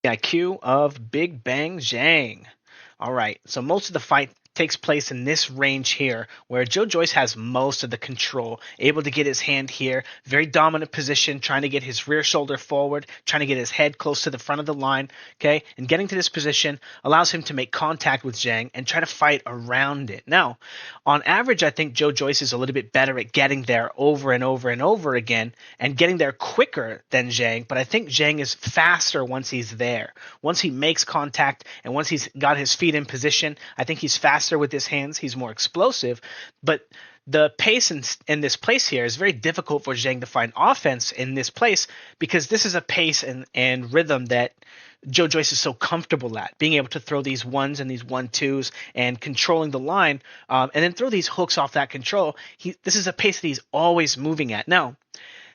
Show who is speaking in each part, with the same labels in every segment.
Speaker 1: IQ of Big Bang Zhang. All right, so most of the fight takes place in this range here, where Joe Joyce has most of the control, able to get his hand here, very dominant position, trying to get his rear shoulder forward, trying to get his head close to the front of the line, okay? And getting to this position allows him to make contact with Zhang and try to fight around it. Now, on average, I think Joe Joyce is a little bit better at getting there over and over and over again and getting there quicker than Zhang, but I think Zhang is faster once he's there. Once he makes contact and once he's got his feet in position, I think he's faster with his hands. He's more explosive, but the pace in this place here is very difficult for Zhang to find offense in this place because this is a pace and rhythm that Joe Joyce is so comfortable at, being able to throw these ones and these 1-2s and controlling the line, and then throw these hooks off that control. This is a pace that he's always moving at. Now,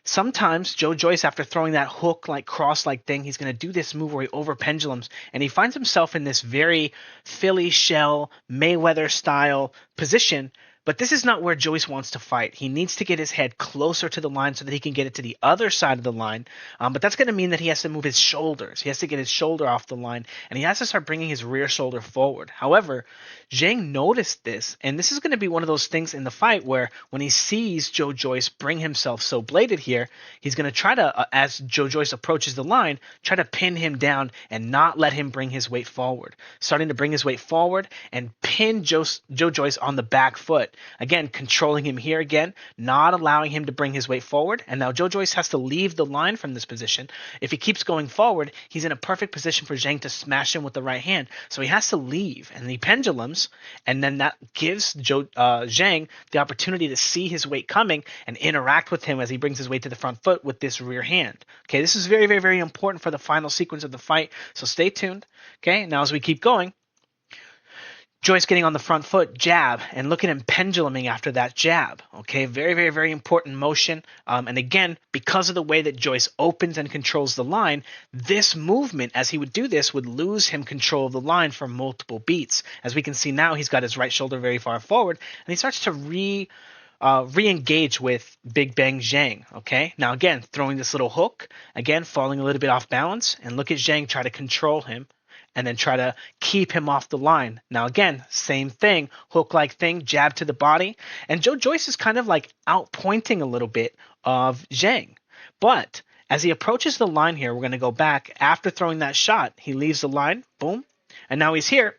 Speaker 1: sometimes Joe Joyce, after throwing that hook like cross like thing, he's going to do this move where he over pendulums, and he finds himself in this very Philly shell Mayweather style position. But this is not where Joyce wants to fight. He needs to get his head closer to the line so that he can get it to the other side of the line. But that's going to mean that he has to move his shoulders. He has to get his shoulder off the line, and he has to start bringing his rear shoulder forward. However, Zhang noticed this, and this is going to be one of those things in the fight where when he sees Joe Joyce bring himself so bladed here, he's going to try to, as Joe Joyce approaches the line, try to pin him down and not let him bring his weight forward. Starting to bring his weight forward and pin Joe Joyce on the back foot. Again, controlling him here again, not allowing him to bring his weight forward. And now Joe Joyce has to leave the line from this position. If he keeps going forward, he's in a perfect position for Zhang to smash him with the right hand. So he has to leave, and he pendulums, and then that gives Zhang the opportunity to see his weight coming and interact with him as he brings his weight to the front foot with this rear hand. Okay, this is very, very, very important for the final sequence of the fight, so stay tuned. Okay, now as we keep going, Joyce getting on the front foot, jab, and look at him penduluming after that jab. Okay, very, very, very important motion. And again, because of the way that Joyce opens and controls the line, this movement, as he would do this, would lose him control of the line for multiple beats. As we can see now, he's got his right shoulder very far forward, and he starts to re-engage with Big Bang Zhang. Okay, now again, throwing this little hook, again, falling a little bit off balance, and look at Zhang try to control him and then try to keep him off the line. Now again, same thing, hook-like thing, jab to the body. And Joe Joyce is kind of like outpointing a little bit of Zhang. But as he approaches the line here, we're going to go back. After throwing that shot, he leaves the line, boom, and now he's here.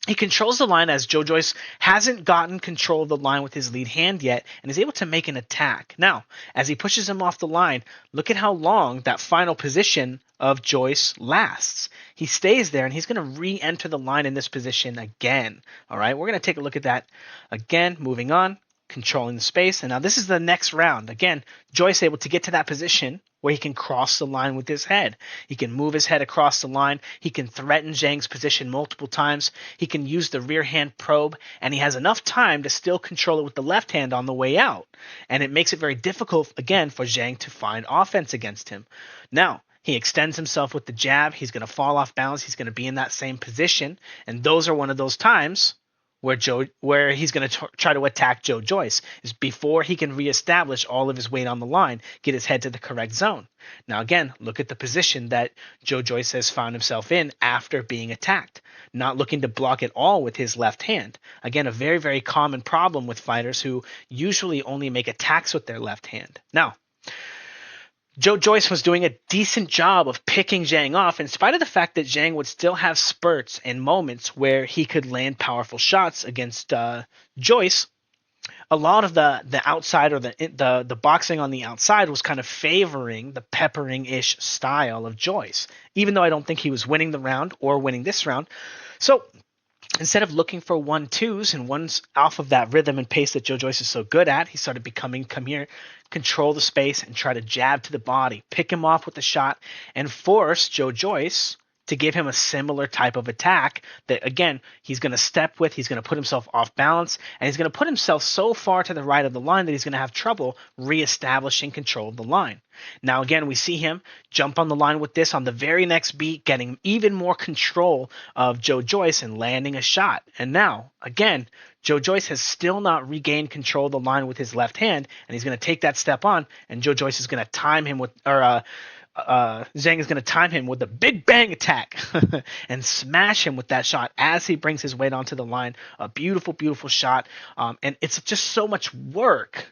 Speaker 1: He controls the line as Joe Joyce hasn't gotten control of the line with his lead hand yet and is able to make an attack. Now, as he pushes him off the line, look at how long that final position of Joyce lasts. He stays there, and he's going to re-enter the line in this position again. All right, we're going to take a look at that again, moving on, controlling the space. And now this is the next round. Again, Joyce able to get to that position where he can cross the line with his head. He can move his head across the line. He can threaten Zhang's position multiple times. He can use the rear hand probe, and he has enough time to still control it with the left hand on the way out. And it makes it very difficult, again, for Zhang to find offense against him. Now, he extends himself with the jab. He's going to fall off balance. He's going to be in that same position. And those are one of those times where he's going to try to attack Joe Joyce, is before he can reestablish all of his weight on the line, get his head to the correct zone. Now again, look at the position that Joe Joyce has found himself in after being attacked, not looking to block at all with his left hand. Again, a very, very common problem with fighters who usually only make attacks with their left hand. Now, Joe Joyce was doing a decent job of picking Zhang off, in spite of the fact that Zhang would still have spurts and moments where he could land powerful shots against Joyce. A lot of the outside, or the boxing on the outside, was kind of favoring the peppering-ish style of Joyce, even though I don't think he was winning the round or winning this round. So instead of looking for 1-2s and ones off of that rhythm and pace that Joe Joyce is so good at, he started becoming, come here, control the space, and try to jab to the body, pick him off with a shot, and force Joe Joyce to give him a similar type of attack that, again, he's going to step with, he's going to put himself off balance, and he's going to put himself so far to the right of the line that he's going to have trouble reestablishing control of the line. Now, again, we see him jump on the line with this on the very next beat, getting even more control of Joe Joyce and landing a shot. And now, again, Joe Joyce has still not regained control of the line with his left hand, and he's going to take that step on, and Joe Joyce is going to time him with, Zhang is going to time him with a big bang attack and smash him with that shot as he brings his weight onto the line. A beautiful, beautiful shot. And it's just so much work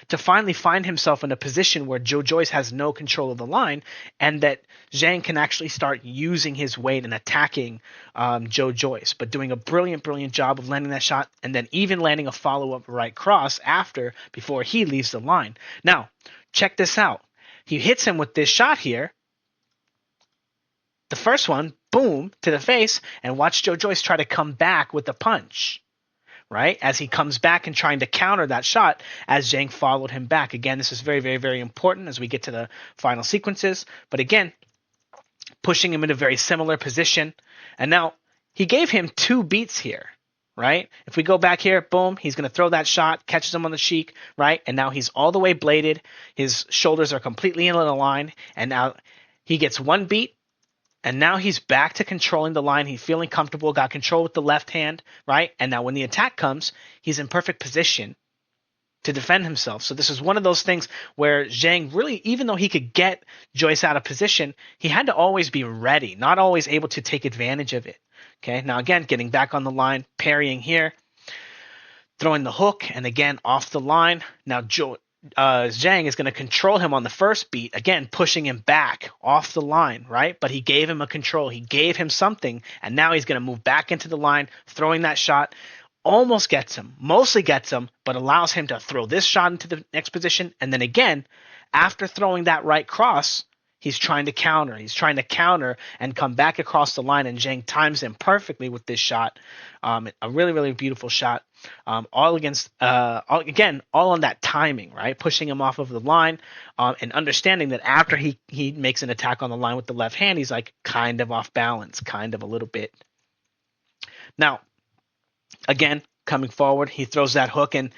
Speaker 1: to finally find himself in a position where Joyce has no control of the line, and that Zhang can actually start using his weight and attacking Joyce, but doing a brilliant, brilliant job of landing that shot, and then even landing a follow-up right cross before he leaves the line. Now, check this out. He hits him with this shot here. The first one, boom, to the face, and watch Joyce try to come back with the punch. Right? As he comes back and trying to counter that shot as Zhang followed him back. Again, this is very, very, very important as we get to the final sequences. But again, pushing him in a very similar position. And now he gave him 2 beats here, right? If we go back here, boom, he's going to throw that shot, catches him on the cheek, right? And now he's all the way bladed. His shoulders are completely in a line. And now he gets 1 beat. And now he's back to controlling the line. He's feeling comfortable, got control with the left hand, right? And now when the attack comes, he's in perfect position to defend himself. So this is one of those things where Zhang really, even though he could get Joyce out of position, he had to always be ready, not always able to take advantage of it. Okay, now again, getting back on the line, parrying here, throwing the hook, and again, off the line. Now Zhang is going to control him on the first beat, again, pushing him back off the line, right? But he gave him a control. He gave him something, and now he's going to move back into the line, throwing that shot. Almost gets him, mostly gets him, but allows him to throw this shot into the next position. And then again, after throwing that right cross, he's trying to counter. He's trying to counter and come back across the line, and Zhang times him perfectly with this shot. A really, really beautiful shot. All on that timing, right? Pushing him off of the line, and understanding that after he makes an attack on the line with the left hand, he's like kind of off balance, kind of a little bit. Now, again, coming forward, he throws that hook, and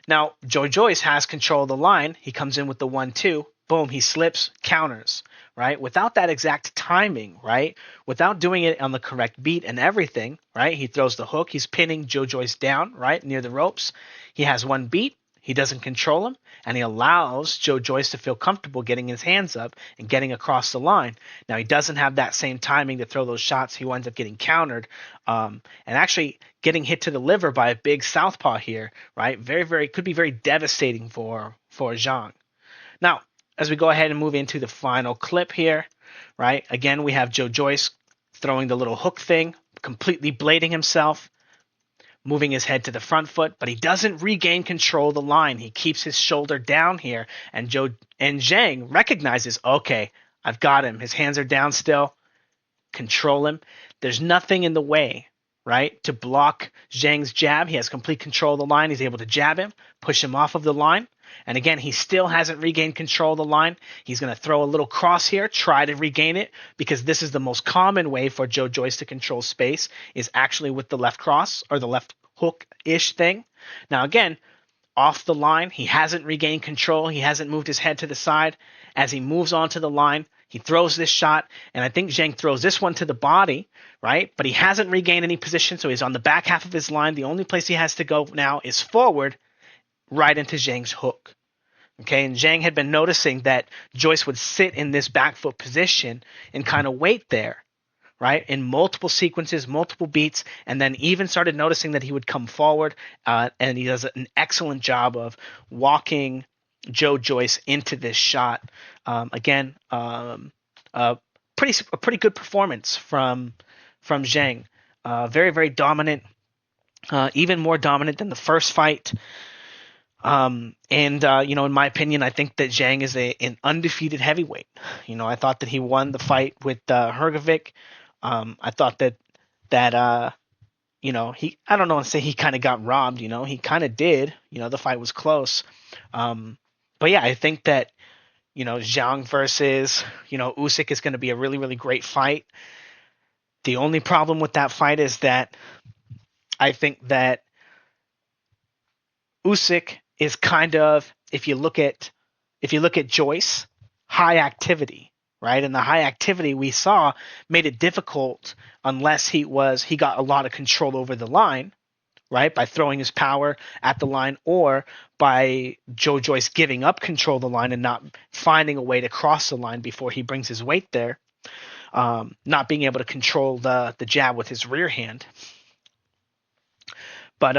Speaker 1: now Joyce has control of the line. He comes in with the 1-2. Boom, he slips, counters, right? Without that exact timing, right? Without doing it on the correct beat and everything, right? He throws the hook. He's pinning Joyce down, right, near the ropes. He has 1 beat. He doesn't control him, and he allows Joyce to feel comfortable getting his hands up and getting across the line. Now, he doesn't have that same timing to throw those shots. He winds up getting countered, and actually getting hit to the liver by a big southpaw here, right? Very, very, could be very devastating for Zhang. Now, as we go ahead and move into the final clip here, right? Again, we have Joyce throwing the little hook thing, completely blading himself, moving his head to the front foot, but he doesn't regain control of the line. He keeps his shoulder down here, and Zhang recognizes, okay, I've got him. His hands are down still. Control him. There's nothing in the way, right, to block Zhang's jab. He has complete control of the line. He's able to jab him, push him off of the line. And again, he still hasn't regained control of the line. He's going to throw a little cross here, try to regain it, because this is the most common way for Joyce to control space, is actually with the left cross or the left hook-ish thing. Now again, off the line, he hasn't regained control. He hasn't moved his head to the side. As he moves onto the line, he throws this shot, and I think Zhang throws this one to the body, right? But he hasn't regained any position, so he's on the back half of his line. The only place he has to go now is forward, right into Zhang's hook. Okay, and Zhang had been noticing that Joyce would sit in this back foot position and kind of wait there, right, in multiple sequences, multiple beats, and then even started noticing that he would come forward, and he does an excellent job of walking Joyce into this shot. Again, a pretty good performance from Zhang. Very, very dominant, even more dominant than the first fight. In my opinion, I think that Zhang is an undefeated heavyweight. I thought that he won the fight with Hrgovic. I thought that I don't know, say he kind of got robbed. He kind of did. The fight was close. But yeah, I think that Zhang versus Usyk is going to be a really, really great fight. The only problem with that fight is that I think that Usyk is kind of, if you look at Joyce, high activity, right? And the high activity we saw made it difficult unless he got a lot of control over the line, right? By throwing his power at the line, or by Joyce giving up control of the line and not finding a way to cross the line before he brings his weight there. Not being able to control the jab with his rear hand. But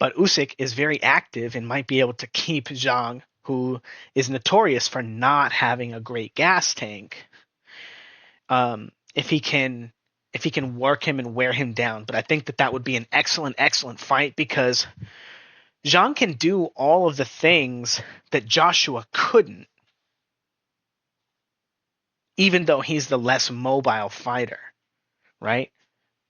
Speaker 1: Usyk is very active and might be able to keep Zhang, who is notorious for not having a great gas tank. If he can work him and wear him down. But I think that would be an excellent fight, because Zhang can do all of the things that Joshua couldn't, even though he's the less mobile fighter, right?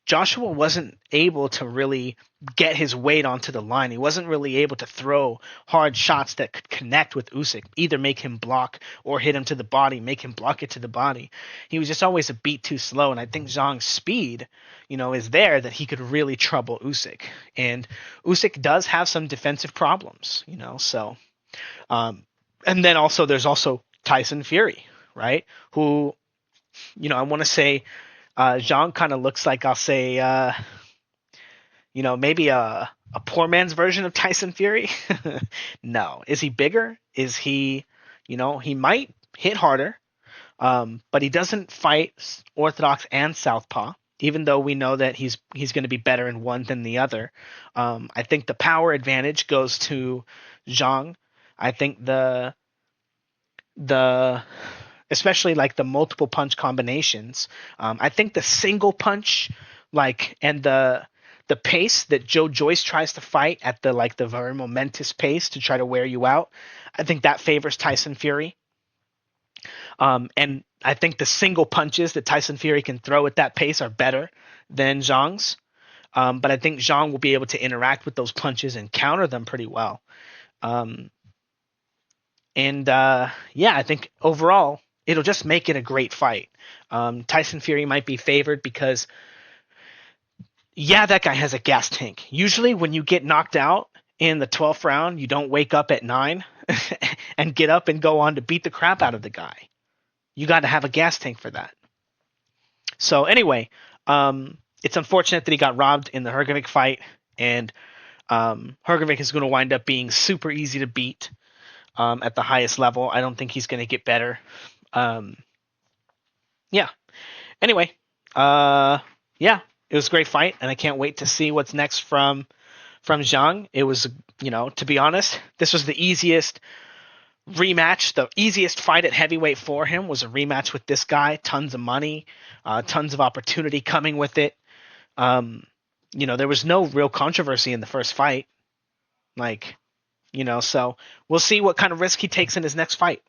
Speaker 1: Joshua wasn't able to really get his weight onto the line. He wasn't really able to throw hard shots that could connect with Usyk, either make him block or hit him to the body, make him block it to the body. He was just always a beat too slow, and I think Zhang's speed, is there that he could really trouble Usyk. And Usyk does have some defensive problems, so. And then also there's also Tyson Fury, right? Who, I want to say Zhang kind of looks like, I'll say, maybe a poor man's version of Tyson Fury. No. Is he bigger? Is he, he might hit harder, but he doesn't fight orthodox and southpaw, even though we know that he's going to be better in one than the other. I think the power advantage goes to Zhang. I think the especially like the multiple punch combinations. I think the single punch, and the pace that Joyce tries to fight at the very momentous pace to try to wear you out, I think that favors Tyson Fury. And I think the single punches that Tyson Fury can throw at that pace are better than Zhang's. But I think Zhang will be able to interact with those punches and counter them pretty well. I think overall it'll just make it a great fight. Tyson Fury might be favored because, that guy has a gas tank. Usually when you get knocked out in the 12th round, you don't wake up at 9 and get up and go on to beat the crap out of the guy. You got to have a gas tank for that. So anyway, it's unfortunate that he got robbed in the Hrgovic fight, and Hrgovic is going to wind up being super easy to beat at the highest level. I don't think he's going to get better. Anyway, it was a great fight, and I can't wait to see what's next from Zhang. It was, to be honest, this was the easiest rematch. The easiest fight at heavyweight for him was a rematch with this guy. Tons of money, tons of opportunity coming with it. There was no real controversy in the first fight. So we'll see what kind of risk he takes in his next fight.